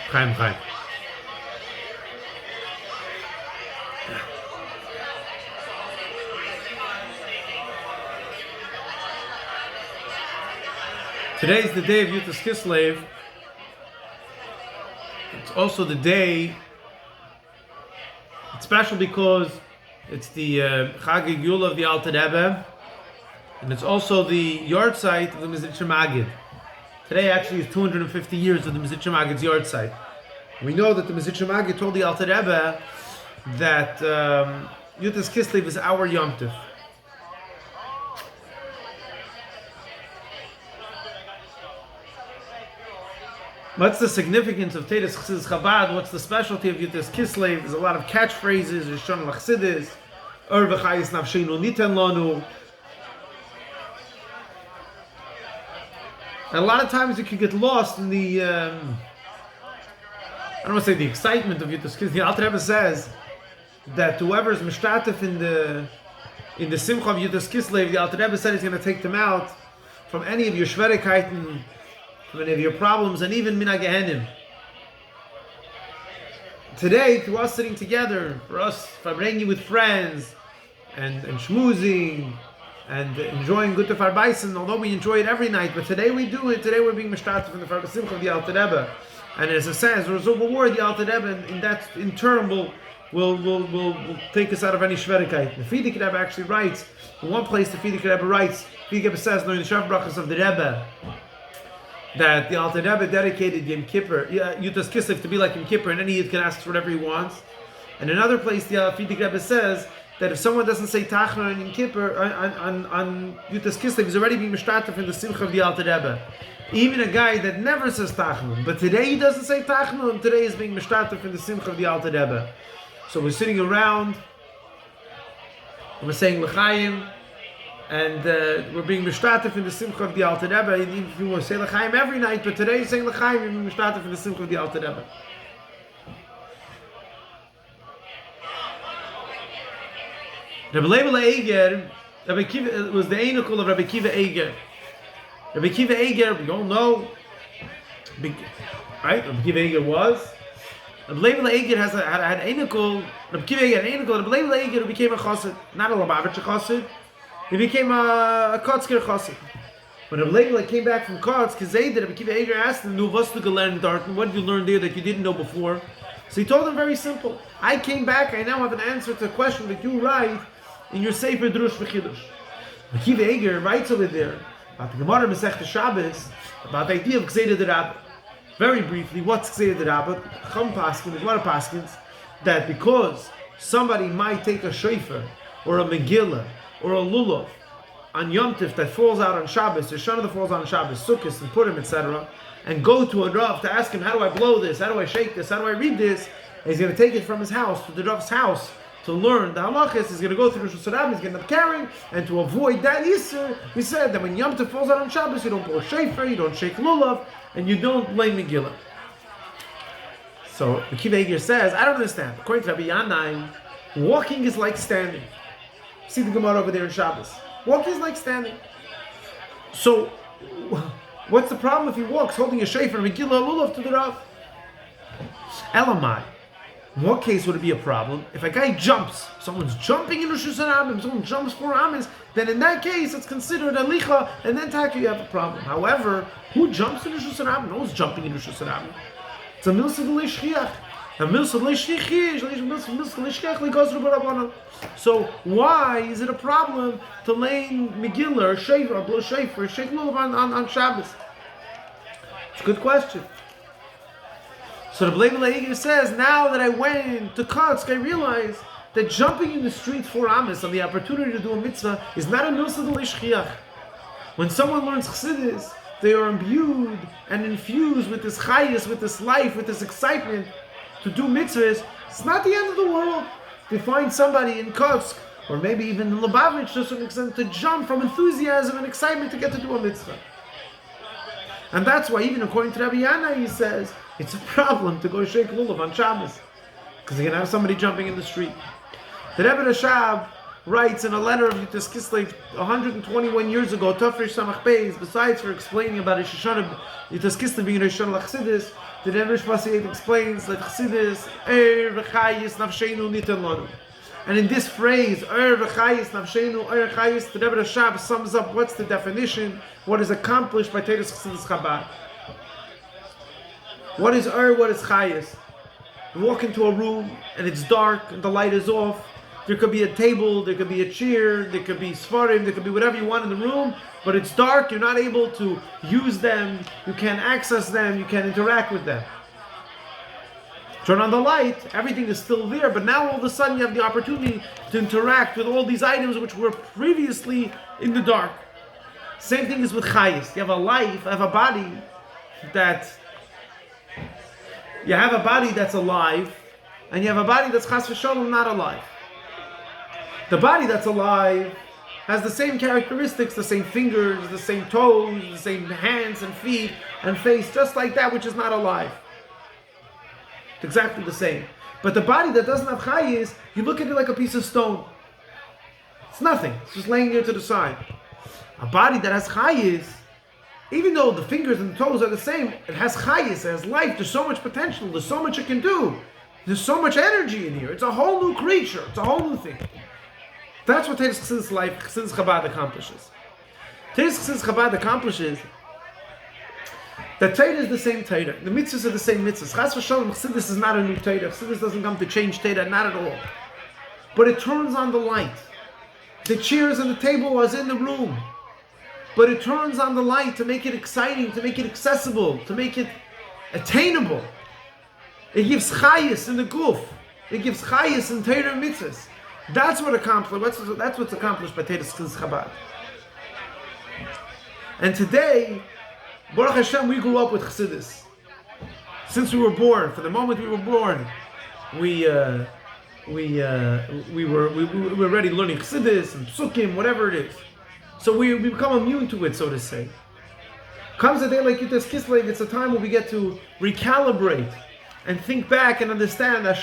Chaim. Today is the day of Yud Tes Kislev. It's also the day. It's special because it's the Chag Yul of the Alter Rebbe, and it's also the yard site of the Mizritcher Maggid. Today actually is 250 years of the Mizritcher Maggid's yard site. We know that the Mizritcher Maggid told the Alter Rebbe that Yud Tes Kislev is our Yom Tov. What's the significance of Teres Chassidus Chabad? What's the specialty of Yud Tes Kislev? There's a lot of catchphrases. Rishon L'Chassidus, וחוית, נפשינו, ניתן לנו. And a lot of times you can get lost in the, I don't want to say the excitement of Yud Tes Kislev. The Alter Rebbe says that whoever is mishtatef in the simcha of Yud Tes Kislev, the Alter Rebbe said he's going to take them out from any of your shverigkeiten, many of your problems, and even mina gehenim. Today, to us sitting together, for us bringing with friends and schmoozing and enjoying good to farbaisen, although we enjoy it every night, but today we do it. Today we're being mishtatef in the farba simcha of the Alter Rebbe, and as it says, there's a reward the Alter Rebbe, and that in turn will take us out of any shverigkeit. The Frierdiker Rebbe actually writes in one place. The Frierdiker Rebbe writes. The Frierdiker Rebbe says during the Shav Brachas of the Rebbe, that the Alter Rebbe dedicated Yom Kippur, Yud Tes Kislev, to be like Yom Kippur, and any Yid can ask for whatever he wants. And another place, the Frierdiker Rebbe says that if someone doesn't say Tachna on Yom Kippur, on Yud Tes Kislev, he's already being mishtatef in the Simcha of the Alter Rebbe. Even a guy that never says Tachnun, but today he doesn't say Tachnun, today is being mishtatef in the Simcha of the Alter Rebbe. So we're sitting around, and we're saying L'chaim, and we're being mishtatef in the simcha of the Alter Rebbe. Even if you want to say l'chaim every night, but today you're saying l'chaim, you're being mishtatef in the simcha of the Alter Rebbe. Rabbi Leibel Eiger, Rabbi Kiva was the Einukul of Rabbi Kiva Eiger. Rabbi Kiva Eiger, we all know, right? Rabbi Kiva Eiger was. Rabbi Leibel Eiger had Einukul. Rabbi Kiva Eiger had Einukul. Rabbi Leibel Eiger who became a chassid, not a Lubavitcher chassid. He became a Kotzker chassid. When Rabbi Leibel came back from Kotz, Rabbi Kiva Eiger asked him, "Nu, what's the learn Darton? What did you learn there that you didn't know before?" So he told him very simple. I came back. I now have an answer to a question that you write in your Sefer Drush V'Chidush. Rabbi Kiva Eiger writes over there about the Gemara Masechta Shabbos about the idea of Gzeira D'Rabba. Very briefly, what's Gzeira D'Rabba? Chum Paskin, the Gemara Paskins, that because somebody might take a shofar or a Megillah or a lulav on Yom Tov that falls out on Shabbos, or Shana that falls out on Shabbos, Sukkot and Purim, etc., and go to a Rav to ask him, how do I blow this? How do I shake this? How do I read this? And he's going to take it from his house to the Rav's house to learn the halachas. He's going to go through Rosh Hashanah, he's going to end up carrying, and to avoid that Yisur, we said that when Yom Tov falls out on Shabbos, you don't blow shofar, you don't shake lulav, and you don't lay Megillah. So the Kiva Eiger says, I don't understand. According to Rabbi Yanai, walking is like standing. See the Gemara over there in Shabbos. Walking is like standing. So, what's the problem if he walks holding a shofar and Megillah lulav to the Rav? Elamai. In what case would it be a problem? If a guy jumps, someone's jumping in Rosh Hashanah, someone jumps 4 Amis, then in that case it's considered a licha, and then taka you have a problem. However, who jumps in Rosh Hashanah? No one's jumping in Rosh Hashanah. It's a milsa d'leishchiach. So why is it a problem to lay Megillah or shofar or blow shofar or shake lulav on Shabbos? It's a good question. So the Leibel Eiger says, now that I went to Kotsk, I realized that jumping in the street 4 Amis on the opportunity to do a mitzvah is not a milsa d'leishchiach. When someone learns Chassidus, they are imbued and infused with this chayus, with this life, with this excitement to do mitzvahs. It's not the end of the world to find somebody in Kotsk, or maybe even in Lubavitch to a certain extent, to jump from enthusiasm and excitement to get to do a mitzvah. And that's why even according to Rabbi Yana, he says, it's a problem to go shake lulav on Shabbos, because you're going to have somebody jumping in the street. The Rebbe Rashab writes in a letter of Yud Tes Kislev 121 years ago, Tafresh Samach Beis, besides for explaining about Rosh Hashanah, Yud Tes Kislev being Rosh Hashanah Chassidus, the Rebbe Shvasiyat explains that Chassidus, וחוית נפשינו ניתן לנו. And in this phrase, וחוית נפשינו, וחוית, the Rebbe Rashab sums up what's the definition, what is accomplished by Teres Chassidus Chabad. What is what is chayis? You walk into a room and it's dark and the light is off. There could be a table, there could be a chair, there could be svarim, there could be whatever you want in the room, but it's dark, you're not able to use them, you can't access them, you can't interact with them. Turn on the light, everything is still there, but now all of a sudden you have the opportunity to interact with all these items which were previously in the dark. Same thing is with chayis. You have a life, you have a body that's alive, and you have a body that's chas v'sholom not alive. The body that's alive has the same characteristics, the same fingers, the same toes, the same hands and feet and face, just like that which is not alive. It's exactly the same. But the body that doesn't have chayis, you look at it like a piece of stone. It's nothing. It's just laying there to the side. A body that has chayis, even though the fingers and the toes are the same, it has chayis, it has life, there's so much potential, there's so much it can do. There's so much energy in here. It's a whole new creature. It's a whole new thing. That's what Teres Chassidus life, Chassidus Chabad accomplishes. Teres Chassidus Chabad accomplishes that Torah is the same Torah. The mitzvahs are the same mitzvahs. Chas v'sholom, Chassidus is not a new Torah. Chassidus doesn't come to change Torah, not at all. But it turns on the light. The chairs and the table was in the room. But it turns on the light to make it exciting, to make it accessible, to make it attainable. It gives chayis in the guf. It gives chayis in Torah and mitzvahs. That's what accomplished. That's what's accomplished by Teres Chassidus Chabad. And today, Baruch Hashem, we grew up with Chassidus. Since we were born, from the moment we were born, we were already learning Chassidus and Psukim, whatever it is. So we become immune to it, so to say. Comes a day like Yud Tes Kislev, it's a time where we get to recalibrate and think back and understand. How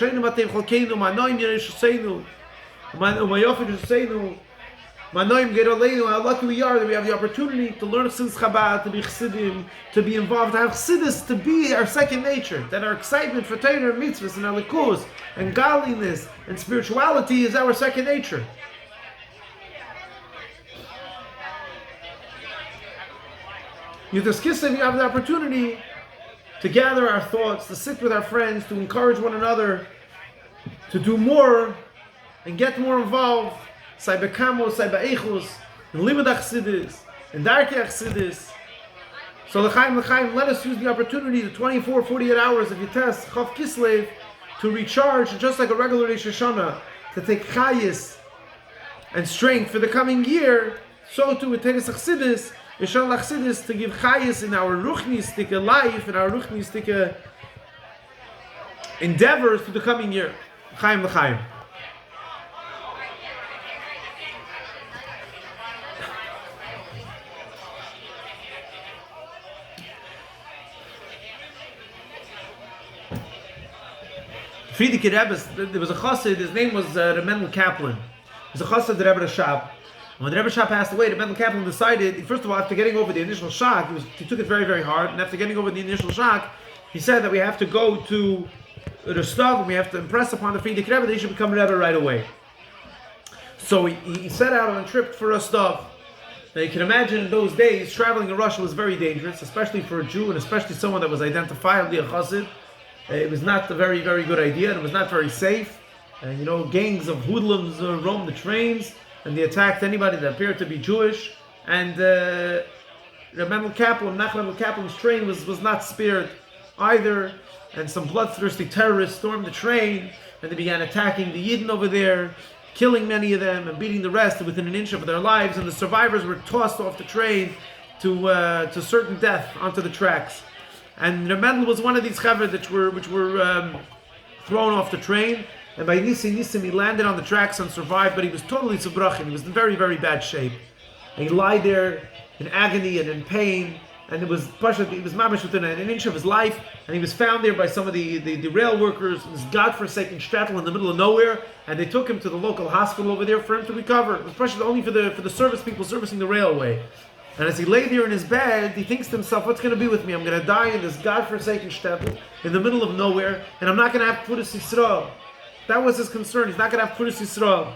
lucky we are that we have the opportunity to learn Chassidus Chabad, to be Chassidim, to be involved, to have Chassidus to be our second nature, that our excitement for Torah and mitzvahs and alikus and godliness and spirituality is our second nature. Yud Tes Kislev, we have the opportunity to gather our thoughts, to sit with our friends, to encourage one another, to do more and get more involved. Say bekamos, say beichus, in limud Chassidus, in darkei Chassidus. So l'chaim, let us use the opportunity, the 24, 48 hours of Yud Tes Kislev, to recharge, just like a regular Rosh Hashanah, to take chayis and strength for the coming year. So too with Teres Chassidus, Yishal Chassidus, to give chayis in our ruchnistic life, in our ruchnistic endeavors for the coming year. L'chaim, l'chaim. Friedrich Rebbe, there was a chassid, his name was Rebbe Kaplan. He was a chassid of the Rebbe Rashab. When the Rebbe Rashab passed away, Rebbe Kaplan decided, first of all, after getting over the initial shock, he took it very, very hard, and after getting over the initial shock, he said that we have to go to Rostov, and we have to impress upon the Friedrich Rebbe that he should become Rebbe right away. So he set out on a trip for Rostov. Now you can imagine in those days, traveling in Russia was very dangerous, especially for a Jew, and especially someone that was identifiably a chassid. It was not a very, very good idea, and it was not very safe. And gangs of hoodlums roamed the trains, and they attacked anybody that appeared to be Jewish. And Rebbe Kaplan's train was not spared either. And some bloodthirsty terrorists stormed the train, and they began attacking the Yidden over there, killing many of them and beating the rest within an inch of their lives. And the survivors were tossed off the train to certain death onto the tracks. And Rebbe was one of these chaver which were thrown off the train, and by Nisim he landed on the tracks and survived, but he was totally zubrachin. He was in very, very bad shape. And he lied there in agony and in pain, and it was mamish within an inch of his life, and he was found there by some of the rail workers in this godforsaken shtetl in the middle of nowhere, and they took him to the local hospital over there for him to recover. It was precious only for the service people servicing the railway. And as he lay there in his bed, he thinks to himself, what's going to be with me? I'm going to die in this godforsaken shtetl in the middle of nowhere, and I'm not going to have Kvudas Yisrael. That was his concern. He's not going to have Kvudas Yisrael.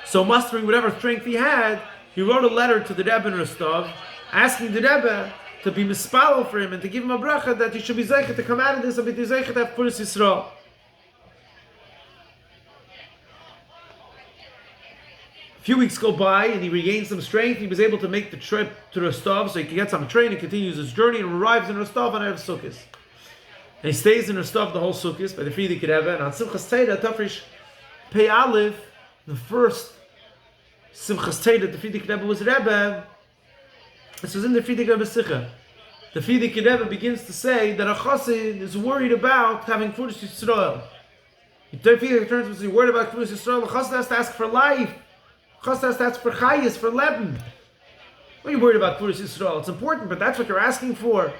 So mustering whatever strength he had, he wrote a letter to the Rebbe in Rostov, asking the Rebbe to be mispalel for him and to give him a bracha that he should be zeichet to come out of this and be zeichet to have Kvudas Yisrael. A few weeks go by and he regains some strength. He was able to make the trip to Rostov so he can get some train and continues his journey and arrives in Rostov on Erev Sukkot. And he stays in Rostov the whole Sukkot by the Frierdiker Rebbe. And on Simchas Torah, Tafresh Pei Aleph, the first Simchas Torah, the Frierdiker Rebbe was Rebbe. This was in the Frierdiker Rebbe Sikha. The Frierdiker Rebbe begins to say that a chassid is worried about having Kvudas Yisrael. The Frierdiker turns and says, you're worried about Kvudas Yisrael. The chassid has to ask for life. The chassid has to ask for chayis, for leben. What are you worried about Kvudas Yisrael? It's important, but that's what you're asking for.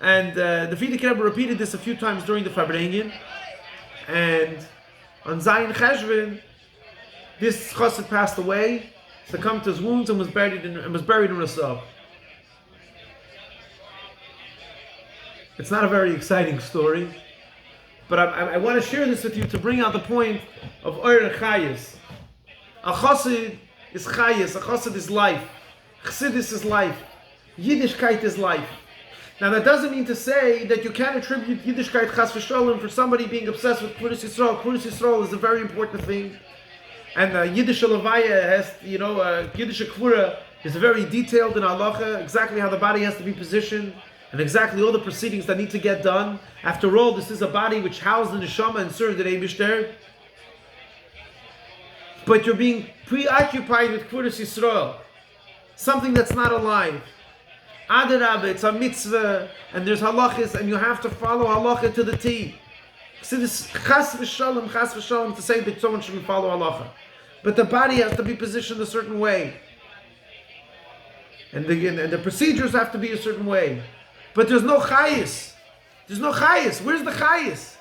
And the Frierdiker Rebbe repeated this a few times during the Farbrengen. And on Zayin Cheshvan, this chassid passed away, succumbed to his wounds, and was buried in Rostov. It's not a very exciting story, but I want to share this with you to bring out the point of Oyer Chayis. A chassid is Chayis, a chassid is life. Chassidus is life. Yiddishkeit is life. Now that doesn't mean to say that you can't attribute Yiddishkeit chas v'sholem for somebody being obsessed with Kvudas Yisrael. Kvudas Yisrael is a very important thing. And Yiddish Levaya has, Yiddish Kvura is very detailed in halacha, exactly how the body has to be positioned, and exactly all the proceedings that need to get done. After all, this is a body which housed the neshama and served the Eibishter. But you're being preoccupied with Kvudas Yisrael, something that's not alive. Adarabah, it's a mitzvah, and there's halachas, and you have to follow halacha to the T. So this chas v'shalom to say that someone shouldn't follow halacha. But the body has to be positioned a certain way. And the procedures have to be a certain way. But there's no chayis. There's no chayis. Where's the chayis?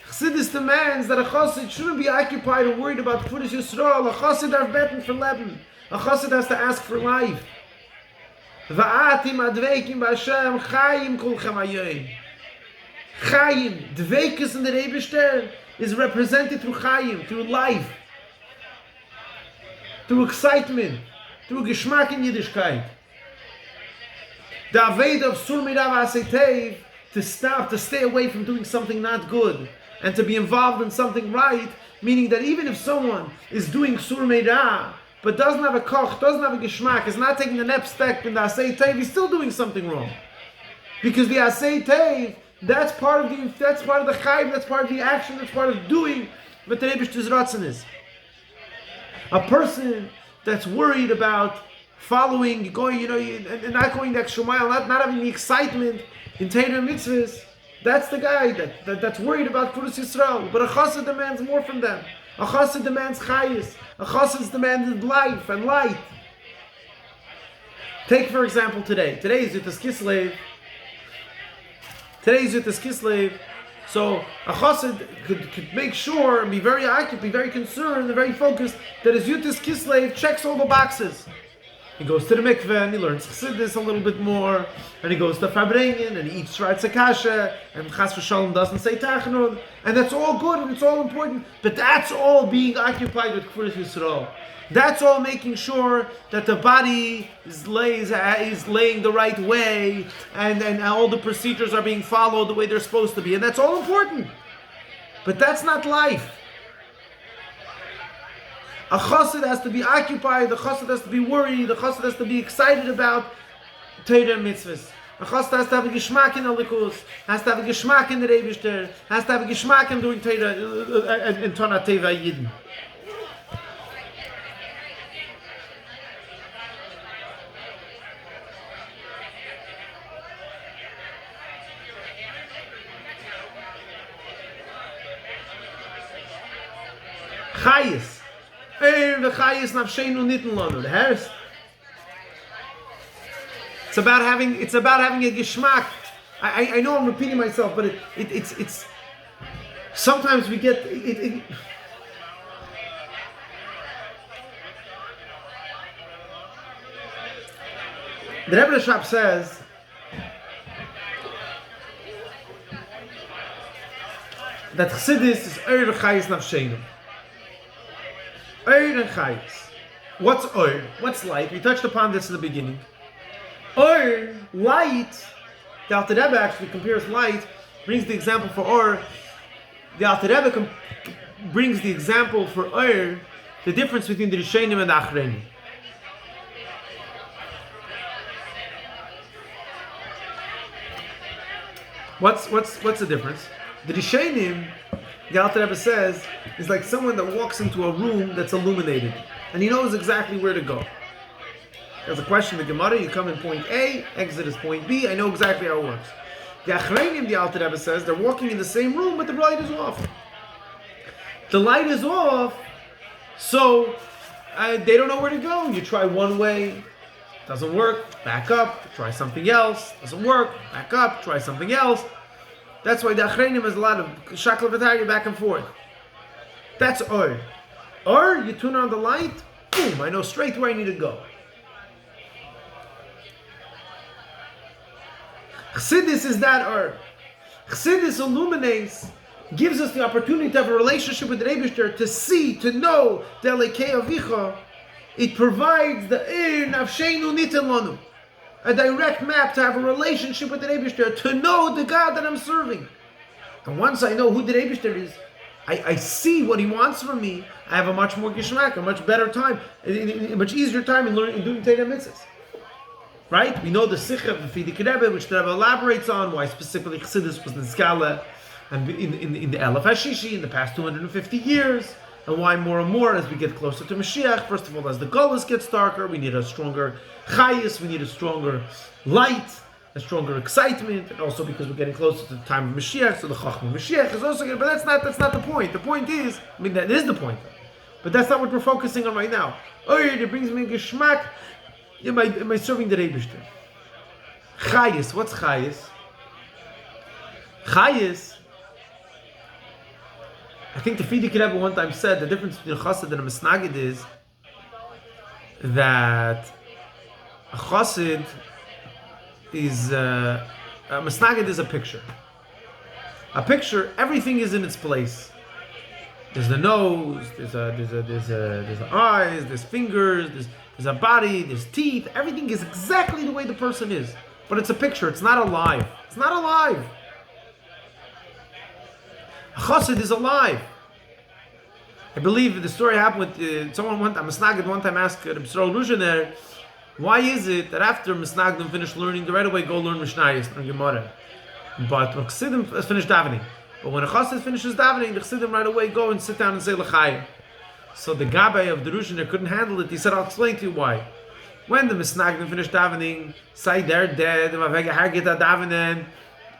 Chassidus demands that a chassid shouldn't be occupied or worried about Kvudas Yisrael. A chassid are betting for leben. A chassid has to ask for life. Va'atim adveikim b'Hashem chayim kulchem hayoyim. Chayim, dveikus in the Eibishter is represented through chayim, through life, through excitement, through geschmack in Yiddishkeit. The aved of sur mirav asetev, to stop, to stay away from doing something not good, and to be involved in something right, meaning that even if someone is doing sur mirav, but doesn't have a koch, doesn't have a geschmack, is not taking the next step in the asay tev, he's still doing something wrong. Because the asay tev, that's part of the chayim, that's part of the action, that's part of doing what the Eibishter's ratzon is. A person that's worried about following, going, and not going the extra mile, not having the excitement in Torah mitzvahs, that's the guy that's worried about Kvudas Yisrael. But a chassid demands more from them. A chassid demands chayis. A chassid demands life and light. Take, for example, today. Today is Yud Tes Kislev. Today's Yud Tes Kislev, so a chassid could make sure and be very active, be very concerned and very focused that his Yud Tes Kislev checks all the boxes. He goes to the mikveh and he learns chassidus a little bit more, and he goes to Farbrengen and he eats shratz kasha, and chas v'shalom doesn't say tachnun, and that's all good and it's all important, but that's all being occupied with Kvudas Yisrael. That's all making sure that the body is laying the right way, and all the procedures are being followed the way they're supposed to be, and that's all important. But that's not life. A chassid has to be occupied, the chassid has to be worried, the chassid has to be excited about Torah mitzvahs. A chassid has to have a geschmack in the likus, has to have a geschmack in the Eibishter, has to have a geschmack in doing Torah in Torah Teva Yidden. Chayis. The chayis nafscheinu nitten lanu. The herst. It's about having a geschmack. I know I'm repeating myself, but it's sometimes we get it. The Rebbe Shab says that Chassidus is Oir Chayis Nafscheinu. Oir and Chayis. What's Oir? What's light? We touched upon this in the beginning. Oir, light. The Alter Rebbe actually compares light, brings the example for Oir. The Alter Rebbe brings the example for Oir, the difference between the Rishonim and the Achreinim. What's the difference? The Rishonim, the Alter Rebbe says, is like someone that walks into a room that's illuminated, and he knows exactly where to go. There's a question in the Gemara, you come in point A, exit is point B, I know exactly how it works. The Achreinim, the Alter Rebbe says, they're walking in the same room, but the light is off. The light is off, so they don't know where to go. You try one way, doesn't work, back up, try something else, doesn't work, back up, try something else. That's why the Achreinim has a lot of shakla v'tagya back and forth. That's Or. Or, you turn on the light, boom, I know straight where I need to go. Chassidus is that Or. Chassidus illuminates, gives us the opportunity to have a relationship with the Eibishter, to see, to know the Elekei Avicha. It provides the nafšiנו ניתן לנו, a direct map to have a relationship with the Eibishter, to know the God that I'm serving. And once I know who the Eibishter is, I see what He wants from me. I have a much more geschmack, a much better time, a much easier time in learning and doing Torah mitzvahs. Right? We know the Sikha of the Fidik Rebbe, which the Rebbe elaborates on why specifically Chassidus was Nizgala, and in the Elef Hashishi in the past 250 years. And why more and more as we get closer to Mashiach. First of all, as the Golus gets darker, we need a stronger Chayis, we need a stronger light, a stronger excitement, and also because we're getting closer to the time of Mashiach, so the Chachma Mashiach is also getting, but that's not the point. The point is, that is the point, but that's not what we're focusing on right now. Oh, it brings me Geschmack. Am I serving the Eibishter? Chayis, what's Chayis? Chayis, I think the Fidik Rebbe one time said the difference between a chassid and a misnagid is that a chassid is a misnagid is a picture. A picture, everything is in its place. There's the nose, there's the eyes, there's fingers, there's a body, there's teeth. Everything is exactly the way the person is. But it's a picture. It's not alive. It's not alive. A chassid is alive. I believe the story happened with someone one time. Misnagid one time asked Reb Yisrael Ruzhiner, why is it that after Misnagdim finish learning, they right away go learn Mishnayos and Gemara? But when Chassidim finish davening, but when a chassid finishes davening, the Chassidim right away go and sit down and say L'chaim. So the Gabbai of the Ruzhiner couldn't handle it. He said, I'll explain to you why. When the Misnagdim finish davening, say they're dead,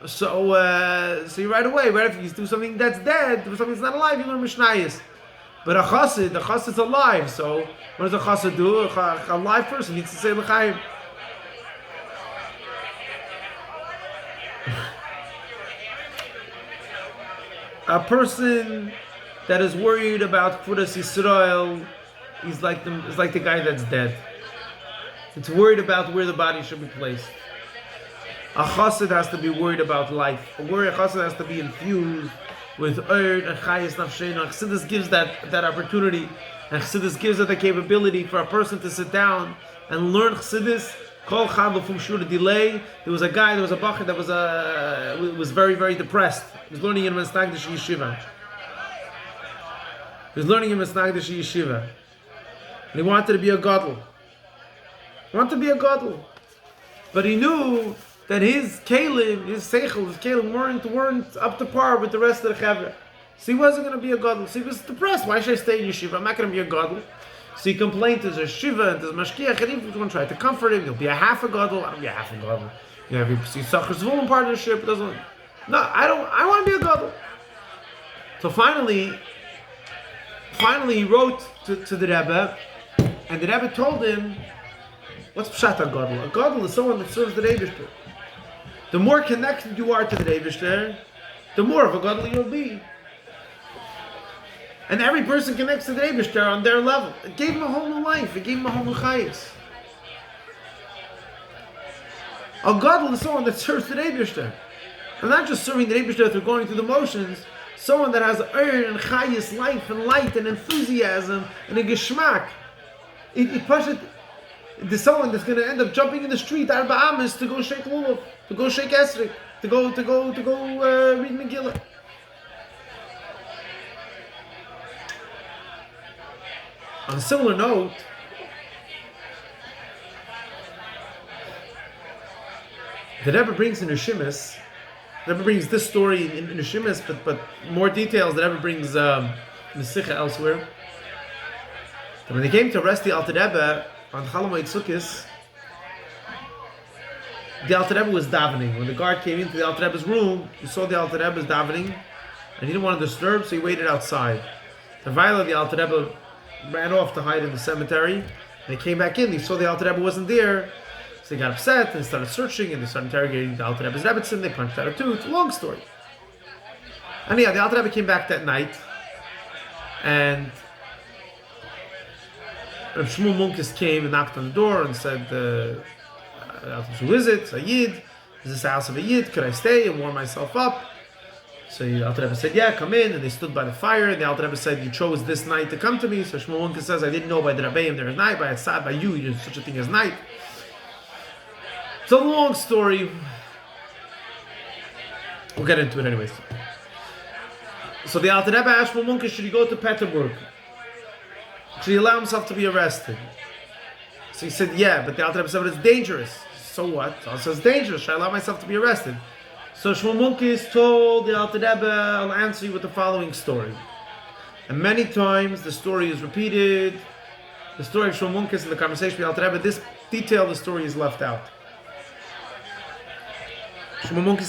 so you right away, right, if you do something that's dead, do something that's not alive, you learn Mishnayos. But the chassid's alive, so what does a chassid do? A live person needs to say L'chaim. A person that is worried about Kvudas Yisrael is like the guy that's dead. It's worried about where the body should be placed. A chassid has to be worried about life. A chassid has to be infused with Ur and Chayis Nafscheinu. Chassidus gives that opportunity, and Chassidus gives it the capability for a person to sit down and learn Chassidus. Kol Chad L'Fum Shur delay. There was a bacher that was very, very depressed. He was learning in Mesnagdish Yeshiva. And he wanted to be a gadol. But he knew that his kelim, his kelim weren't up to par with the rest of the chevra. So he wasn't going to be a gadol. So he was depressed. Why should I stay in yeshiva? I'm not going to be a gadol. So he complained to the yeshiva and to the mashkiach, and everyone tried to comfort him. You'll be a half a gadol. I don't be a half a gadol. You know, if you see Sachar Zvulun partnership, it doesn't. No, I want to be a gadol. So finally he wrote to the Rebbe, and the Rebbe told him What's Pshat HaGadol? A Gadol is someone that serves the Eibishter. The more connected you are to the Eibishter, the more of a Gadol you'll be. And every person connects to the Eibishter on their level. It gave him a whole new life. It gave him a whole new chayis. A Gadol is someone that serves the Eibishter. And not just serving the Eibishter through going through the motions, someone that has earn and chayis, life and light and enthusiasm and a geschmack. There's someone that's going to end up jumping in the street, Arba Amis, to go shake Lulav, to go shake Esrik, to go read Megillah. On a similar note, the Rebbe brings in Neshimis, the Rebbe brings this story in Neshimis, but more details the Rebbe brings in the Sikha elsewhere. That when they came to arrest the Alter Rebbe on Chalamoid Sukkis, the Alter Rebbe was davening. When the guard came into the Alter Rebbe's room, he saw the Alter Rebbe davening, and he didn't want to disturb, so he waited outside. The Vaila, the Alter Rebbe ran off to hide in the cemetery. They came back in, they saw the Alter Rebbe wasn't there, so they got upset and started searching, and they started interrogating the Alter Rebbe's Rebbetzin. They punched out a tooth. Long story. And yeah, the Alter Rebbe came back that night, and Reb Shmuel Munkes came and knocked on the door and said, who is it? It's a Yid. Is this the house of a Yid? Could I stay and warm myself up? So the Alter Rebbe said, yeah, come in. And they stood by the fire. And the Alter Rebbe said, you chose this night to come to me. So Shmuel Munkes says, I didn't know by the Rabbeim there is night, by Atzad, by you, there's such a thing as night. It's a long story. We'll get into it anyways. So the Alter Rebbe asked Shmuel Munkes, should he go to Peterburg? Should he allow himself to be arrested? So he said, yeah, but the Alter Rebbe said, but it's dangerous. So what? So it's dangerous. Should I allow myself to be arrested? So Shmuel Munkes told the Alter Rebbe, I'll answer you with the following story. And many times the story is repeated. The story of Shmuel Munkes in the conversation with the Alter Rebbe, this detail of the story is left out. Shmuel Munkes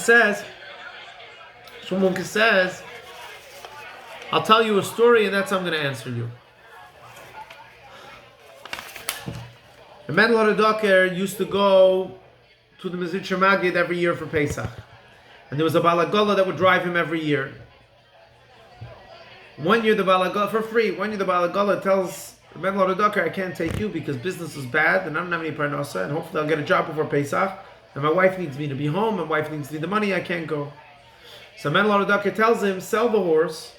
says, I'll tell you a story and that's how I'm going to answer you. The Mendel HaRadoker used to go to the Mezritcher Magid every year for Pesach. And there was a Balagola that would drive him every year. One year the Balagola, for free, the Balagola tells the Mendel HaRadoker, I can't take you because business is bad and I don't have any parnasa and hopefully I'll get a job before Pesach. And my wife needs me to be home, my wife needs me the money, I can't go. So Mendel HaRadoker tells him, sell the horse.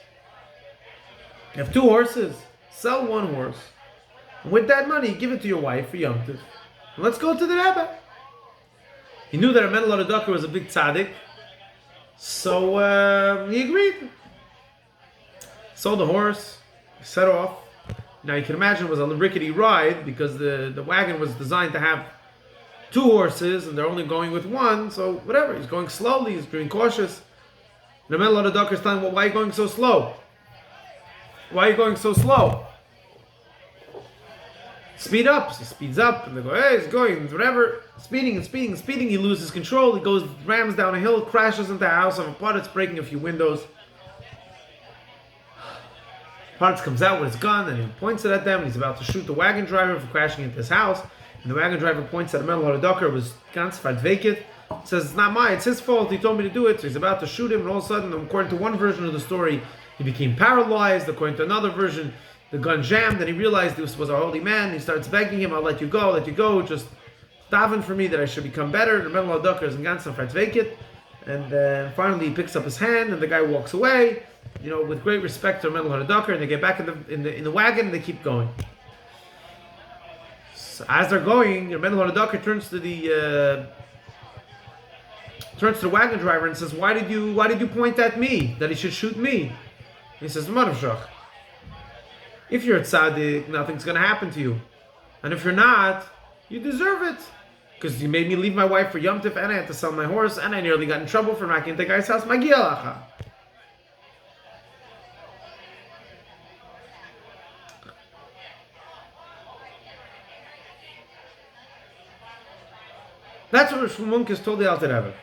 You have 2 horses, sell 1 horse. And with that money, give it to your wife for Yom Tov. And let's go to the Rebbe. He knew that Mendel HaRadoker was a big tzaddik, so he agreed. Sold the horse, set off. Now you can imagine it was a rickety ride because the wagon was designed to have 2 horses and they're only going with 1, so whatever. He's going slowly, he's being cautious. And Mendel HaRadoker is telling him, well, why are you going so slow? Why are you going so slow? Speed up. So he speeds up, and they go, hey, he's going, whatever. Speeding. He loses control. He goes, rams down a hill, crashes into a house of a Potts, breaking a few windows. Potts comes out with his gun, and he points it at them, and he's about to shoot the wagon driver for crashing into his house. And the wagon driver points at Mendel HaRadoker, was ganz vacant. Says, it's not mine, it's his fault, he told me to do it. So he's about to shoot him, and all of a sudden, according to one version of the story, he became paralyzed. According to another version, the gun jammed, and he realized this was a holy man. He starts begging him, I'll let you go, just daven for me that I should become better. The Mendel HaRadoker is in ganzen vacant. And finally he picks up his hand, and the guy walks away, with great respect to Mendel HaRadoker, and they get back in the wagon, and they keep going. So as they're going, Mendel HaRadoker turns to the wagon driver and says, why did you point at me, that he should shoot me? He says, Maravshach, if you're a tzaddik, nothing's going to happen to you. And if you're not, you deserve it. Because you made me leave my wife for Yom Tov, and I had to sell my horse, and I nearly got in trouble for knocking into the guy's house. Magia lacha. That's what Shmuel Munkes told the Alter Rebbe.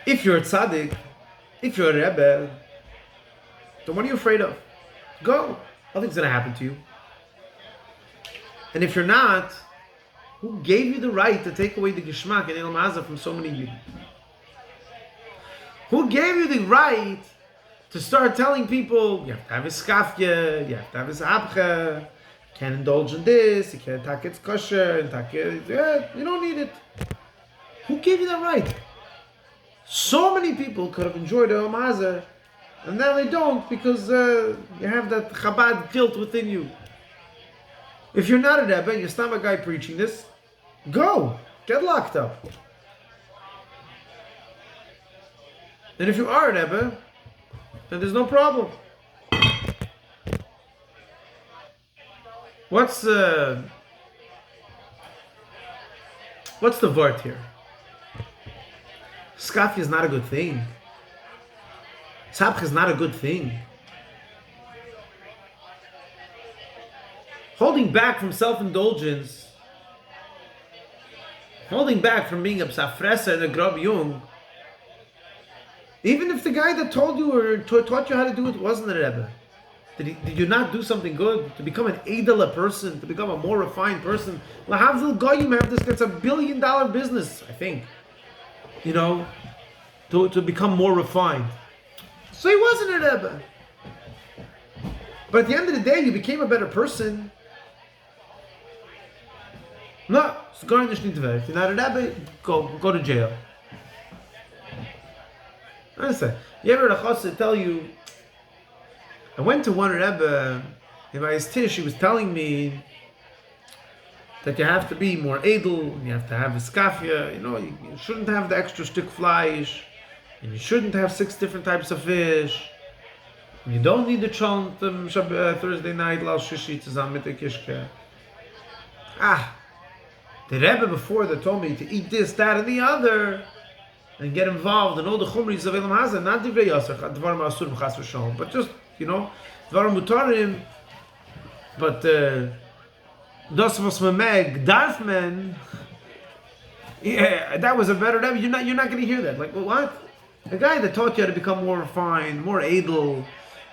If you're a tzaddik, if you're a rebbe, then what are you afraid of? Go. Nothing's going to happen to you. And if you're not, who gave you the right to take away the Geschmack and Elam Hazeh from so many Yidden? Who gave you the right to start telling people, you have to have his skafje, you have to have his abche, you can't indulge in this, you can't take its kosher, you don't need it. Who gave you that right? So many people could have enjoyed the Elam Hazeh, and now they don't because you have that Chabad guilt within you. If you're not a Rebbe and you're still a guy preaching this, go, get locked up. And if you are a Rebbe, then there's no problem. What's the vart here? Skafia is not a good thing. Tzapch is not a good thing. Holding back from self-indulgence, holding back from being a psafresa and a grab yung, even if the guy that told you or taught you how to do it wasn't a Rebbe, did you not do something good? To become an edela person, to become a more refined person? Lahavdil goyim have this, it's $1 billion business, I think. You know, to become more refined. So he wasn't a Rebbe. But at the end of the day, you became a better person. No, it's going to Shnitver. If you're not a Rebbe, go to jail. Understand? You ever heard a chassid tell you, I went to one Rebbe, and by his tish, he was telling me that you have to be more edel, and you have to have a skafia, you shouldn't have the extra stick fleisch, and you shouldn't have 6 different types of fish, and you don't need the chant Thursday night, lal shishi, zusammen mit der kishke. The Rebbe before that told me to eat this, that, and the other, and get involved in all the chumris of Elam Hazeh, not divrei yasser, dvarim asurim chas v'shalom, but just, dvarim mutarim, but das was me meg, darf men, that was a better Rebbe. You're not going to hear that. Like, well, what? A guy that taught you how to become more refined, more edel,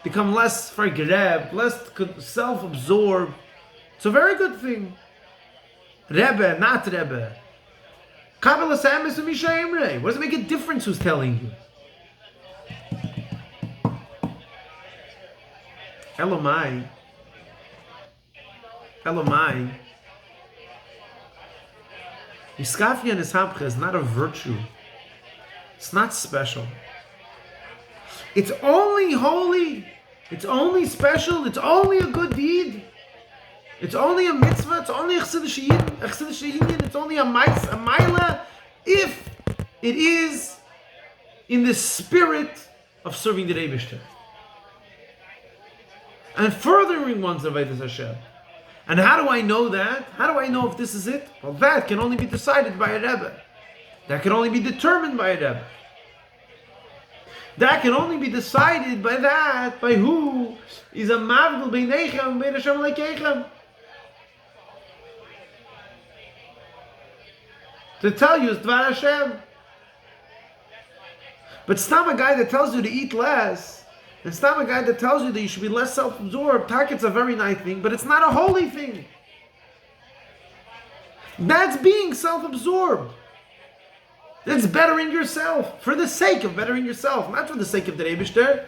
become less vergreb, less self-absorbed. It's a very good thing. Rebbe, not Rebbe. Kabbalah Samis and Misha Emre. What does it make a difference who's telling you? Elamai. Iskafia and Ishabcha is not a virtue. It's not special. It's only holy. It's only special. It's only a good deed. It's only a mitzvah. It's only a chsidish yidin. It's only a maila if it is in the spirit of serving the Eibishter and furthering one's avodas Hashem. And how do I know that? How do I know if this is it? Well, that can only be decided by a Rebbe. That can only be determined by a Rebbe. That can only be decided by who is a mavdil beinechem and bein Hashem lekeichem. To tell you is Dvar Hashem. But stam a guy that tells you to eat less, and stam a guy that tells you that you should be less self-absorbed, it's a very nice thing, but it's not a holy thing. That's being self-absorbed. That's bettering yourself, for the sake of bettering yourself, not for the sake of the Eibishter,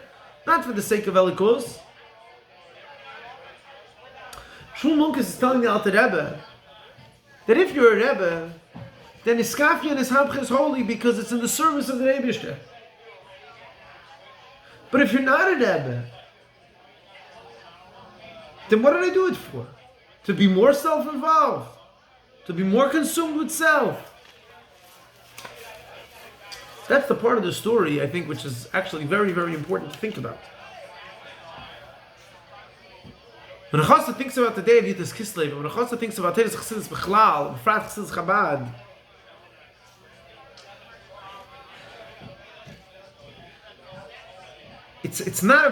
not for the sake of Elikus. Shluchim-rock is telling the Alter Rebbe that if you're a Rebbe, then Iskafia and Ishabcha is holy because it's in the service of the Eibishter. But if you're not a Rebbe, then what did I do it for? To be more self-involved, to be more consumed with self. That's the part of the story, I think, which is actually very, very important to think about. When a chassid thinks about the day of Yud Tes Kislev, when a chassid thinks about Teres Chassidus Bechlal, B'frat Chassidus Chabad, it's not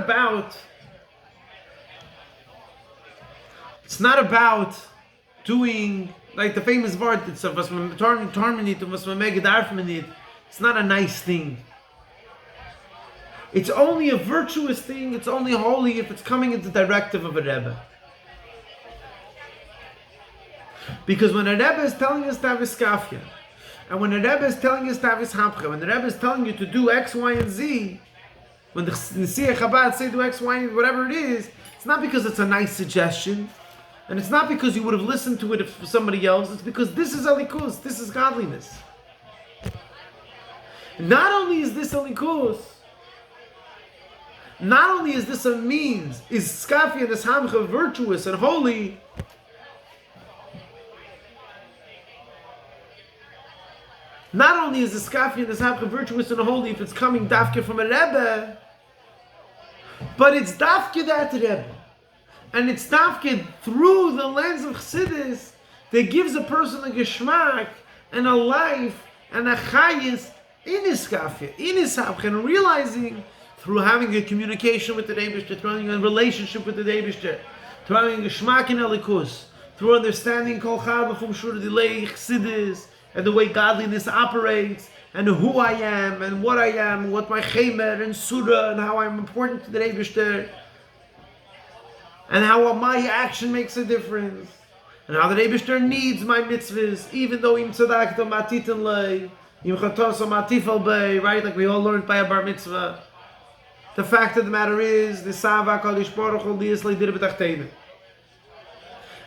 about doing like the famous word. It's a was man tarminit and was man megedarfmenit. It's not a nice thing. It's only a virtuous thing. It's only holy if it's coming in the directive of a Rebbe. Because when a Rebbe is telling us to have iskafia, and when the Rebbe is telling us to have ishamcha, when the Rebbe is telling you to do X, Y, and Z, when the Nesiach Chabad say do X, Y, and whatever it is, it's not because it's a nice suggestion, and it's not because you would have listened to it for somebody else, it's because this is alikus, this is godliness. Not only is this alikus, not only is this a means, is skafia and ishamcha virtuous and holy, not only is the skafia and ishamcha virtuous and holy if it's coming dafke from a Rebbe, but it's dafke that Rebbe. And it's dafke through the lens of Chassidus that gives a person a geschmack and a life and a chayis in his skafia, in his hamcha, and realizing through having a communication with the Eibishter, through having a relationship with the Eibishter, through having a geschmack in elikus, through understanding kol chava from shur delay Chassidus, and the way godliness operates, and who I am, and what my chemer and surah, and how I'm important to the Eibishter, and how my action makes a difference, and how the Eibishter needs my mitzvahs, even though im tzedakta matitin lei, im chatosa matifal bei, right? Like we all learned by a bar mitzvah. The fact of the matter is, the Sava Kalish Baruch Hu Liyaslei did it b'tachteinu.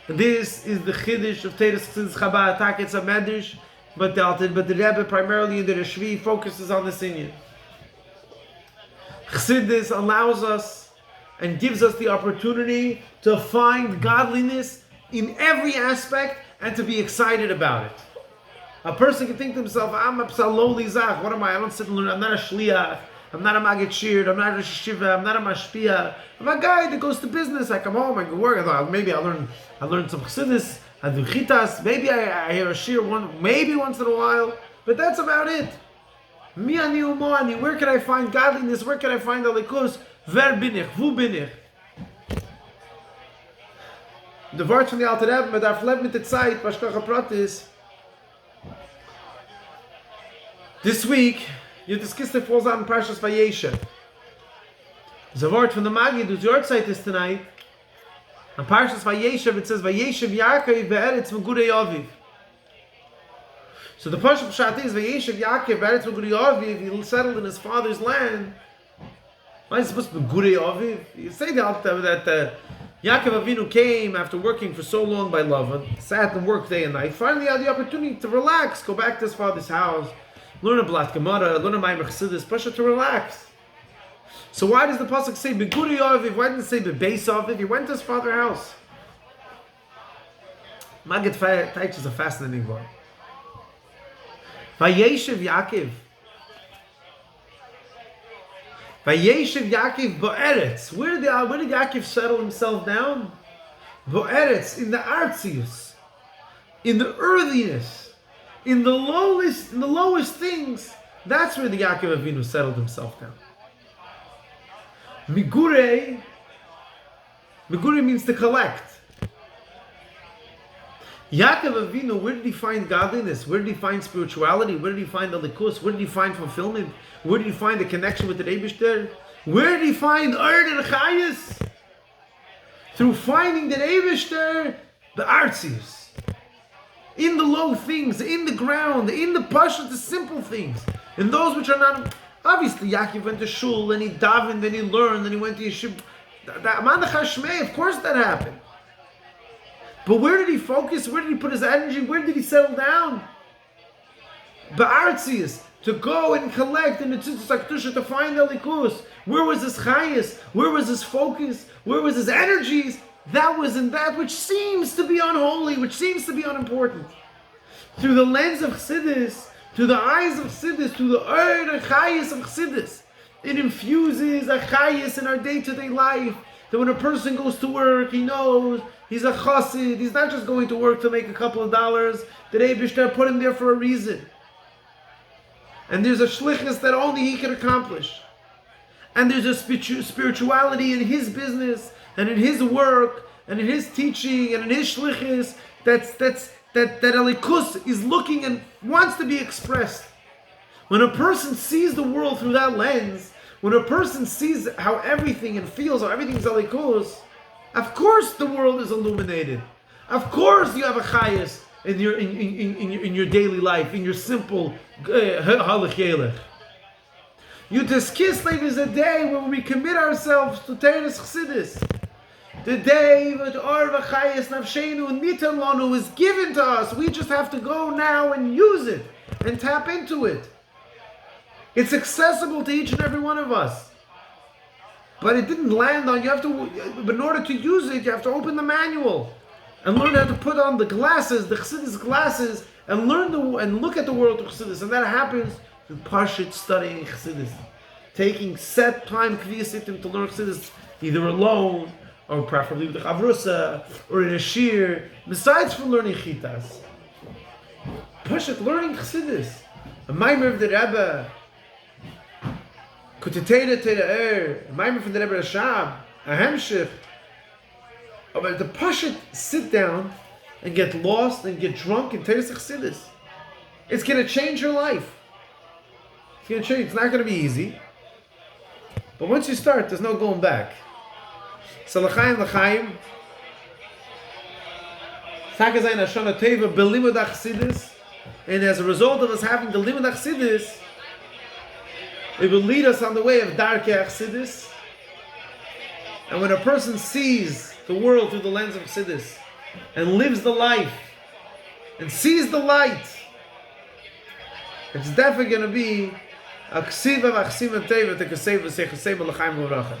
This is the chiddush of Teres Chassidus Chabad. Attack, it's a medrash, but the Rebbe primarily in the Reshvi focuses on this inyan. Chassidus allows us and gives us the opportunity to find godliness in every aspect and to be excited about it. A person can think to himself, I'm a psaloli zach, what am I? I don't sit and learn, I'm not a shliach, I'm not a magid shir, I'm not a shiva, I'm not a mashpia. I'm a guy that goes to business, I come home, I go work, maybe I learn some chassidus, I do chitas, maybe I hear a shir maybe once in a while, but that's about it. Mi ani umo ani, where can I find godliness, where can I find alikus? Wer bin ich? Wo bin ich? The word from the Alter Rebbe, mit der Flev mit der Zeit, was Prat is. This week, Yud Tes Kislev falls out in Parshas Vayeshev. The word from the Magid, whose your site is tonight, on Parshas Vayeshev, it says, Vayeshev Yaakov be'eretz megurei aviv. So the Pashup Pshat is, Vayeshev Yaakov be'eretz megurei aviv, he settled in his father's land. Why is it supposed to be Gurei Aviv? You say that Yaakov Avinu came after working for so long by Lavan, sat and worked day and night, finally had the opportunity to relax, go back to his father's house, learn a Blat Gemara, learn a Ma'amer Chassidus, Pasha to relax. So why does the pasuk say Begurei Aviv? Why didn't it say Bebeis Aviv? He went to his father's house. Magid Taich is a fascinating word. Vayeshev Yaakov. Vayeshev Yaakov Bo'eretz. Where did Yaakov settle himself down? Bo'eretz, in the artsius, in the earthiness, in the lowest things. That's where the Yaakov Avinu settled himself down. Migurei means to collect. Yaakov Avinu, where did he find godliness? Where did he find spirituality? Where did he find the likus? Where did he find fulfillment? Where did he find the connection with the Eibishter? Where did he find Erd and Chayis? Through finding the Eibishter, the artsius. In the low things, in the ground, in the pasha, the simple things. In those which are not... Obviously, Yaakov went to shul, and he davened, and he learned, and he went to yeshiva. Of course that happened. But where did he focus? Where did he put his energy? Where did he settle down? Ba'artzias, to go and collect in the Tzitzis HaKdusha to find the likus. Where was his chayas? Where was his focus? Where was his energies? That was in that which seems to be unholy, which seems to be unimportant. Through the lens of Chassidus, through the eyes of Chassidus, through the chayas of Chassidus, it infuses a chayas in our day-to-day life. That when a person goes to work, he knows he's a chassid. He's not just going to work to make a couple of dollars. The Eibishter put him there for a reason. And there's a shlichus that only he can accomplish. And there's a spirituality in his business, and in his work, and in his teaching, and in his shlichus, that alikus is looking and wants to be expressed. When a person sees the world through that lens, when a person sees how everything and feels how everything is alikus, of course the world is illuminated. Of course you have a chayas in your daily life, in your simple halach yelech. Yud Tes Kislev is a day when we commit ourselves to Teres Chassidus. The day that our וחוית נפשינו ניתן לנו is given to us. We just have to go now and use it and tap into it. It's accessible to each and every one of us. But it didn't land on you. Have to, in order to use it, you have to open the manual and learn how to put on the glasses, the Chassidus glasses, and and look at the world of Chassidus. And that happens through Pashut studying Chassidus, taking set time kviyasitim to learn Chassidus, either alone or preferably with the chavrusa or in a shir. Besides from learning chitas, Pashut learning Chassidus, a maimer of the Rebbe. Kutetera Tera a maimer from the Rebbe Rashab, a hemshich. But the Pashut sit down and get lost and get drunk in Teres Chassidus. It's going to change your life. It's going to change. It's not going to be easy. But once you start, there's no going back. So l'chaim. Tagazayin Hashana Teva belimud Chassidus. And as a result of us having the limud Chassidus, it will lead us on the way of Darkei Chassidus. And when a person sees the world through the lens of Chassidus and lives the life and sees the light, it's definitely going to be a ksiva v'achsiva teva to kaseva l'chaim v'rachim.